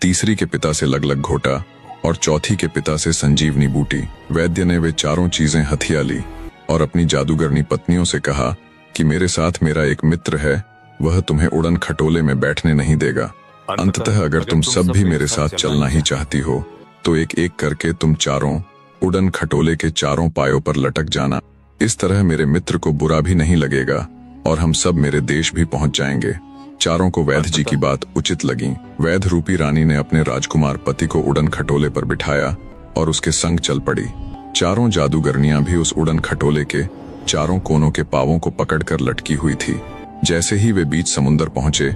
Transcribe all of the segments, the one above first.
तीसरी के पिता से लगलग घोटा और चौथी के पिता से संजीवनी बूटी। वैद्य ने वे चारों चीजें हथिया ली और अपनी जादूगरनी पत्नियों से कहा कि मेरे साथ मेरा एक मित्र है, वह तुम्हें उड़न खटोले में बैठने नहीं देगा। अंततः अगर तुम सब भी मेरे साथ चलना ही चाहती हो तो एक एक करके तुम चारों उड़न खटोले के चारों पायों पर लटक जाना। इस तरह मेरे मित्र को बुरा भी नहीं लगेगा और हम सब मेरे देश भी पहुंच जाएंगे। चारों को वैद्य जी की बात उचित लगी। वैद्य रूपी रानी ने अपने राजकुमार पति को उड़न खटोले पर बिठाया और उसके संग चल पड़ी। चारों जादूगरनियां भी उस उड़न खटोले के चारों कोनों के पावों को पकड़कर लटकी हुई थी। जैसे ही वे बीच समुद्र पहुंचे,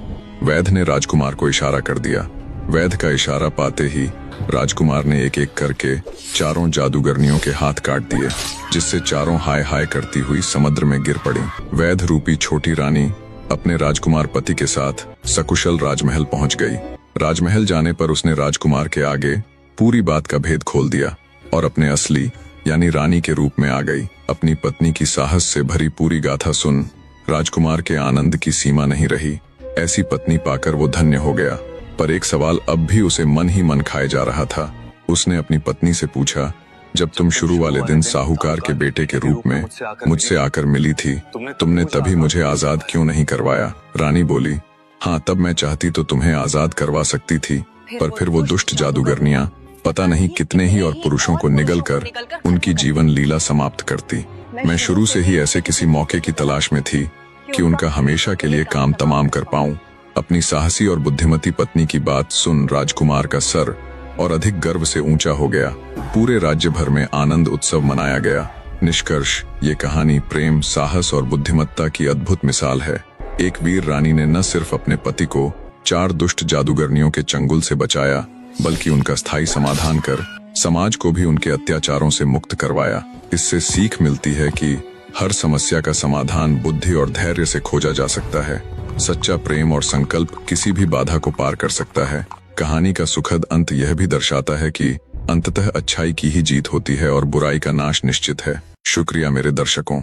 वैद्य ने राजकुमार को इशारा कर दिया। वैद्य का इशारा पाते ही राजकुमार ने एक एक करके चारों जादूगरनियों के हाथ काट दिए, जिससे चारों हाय हाय करती हुई समुद्र में गिर पड़ी। वैद्य रूपी छोटी रानी अपने राजकुमार पति के साथ सकुशल राजमहल पहुंच गई। राजमहल जाने पर उसने राजकुमार के आगे पूरी बात का भेद खोल दिया और अपने असली यानी रानी के रूप में आ गई। अपनी पत्नी की साहस से भरी पूरी गाथा सुन राजकुमार के आनंद की सीमा नहीं रही। ऐसी पत्नी पाकर वो धन्य हो गया, पर एक सवाल अब भी उसे मन ही मन खाए जा रहा था। उसने अपनी पत्नी से पूछा, जब तुम शुरू वाले दिन साहूकार के बेटे के रूप में मुझसे आकर मिली थी, तुमने तभी मुझे आजाद क्यों नहीं करवाया? रानी बोली, हाँ, तब मैं चाहती तो तुम्हें आजाद करवा सकती थी, पर फिर वो दुष्ट जादूगरनियां पता नहीं कितने ही और पुरुषों को निगल कर उनकी जीवन लीला समाप्त करती। मैं शुरू से ही ऐसे किसी मौके की तलाश में थी कि उनका हमेशा के लिए काम तमाम कर पाऊं। अपनी साहसी और बुद्धिमती पत्नी की बात सुन राजकुमार का सर और अधिक गर्व से ऊंचा हो गया। पूरे राज्य भर में आनंद उत्सव मनाया गया। निष्कर्ष, ये कहानी प्रेम, साहस और बुद्धिमत्ता की अद्भुत मिसाल है। एक वीर रानी ने न सिर्फ अपने पति को 4 दुष्ट जादूगरनियों के चंगुल से बचाया, बल्कि उनका स्थायी समाधान कर समाज को भी उनके अत्याचारों से मुक्त करवाया। इससे सीख मिलती है कि हर समस्या का समाधान बुद्धि और धैर्य से खोजा जा सकता है। सच्चा प्रेम और संकल्प किसी भी बाधा को पार कर सकता है। कहानी का सुखद अंत यह भी दर्शाता है कि अंततः अच्छाई की ही जीत होती है और बुराई का नाश निश्चित है। शुक्रिया मेरे दर्शकों।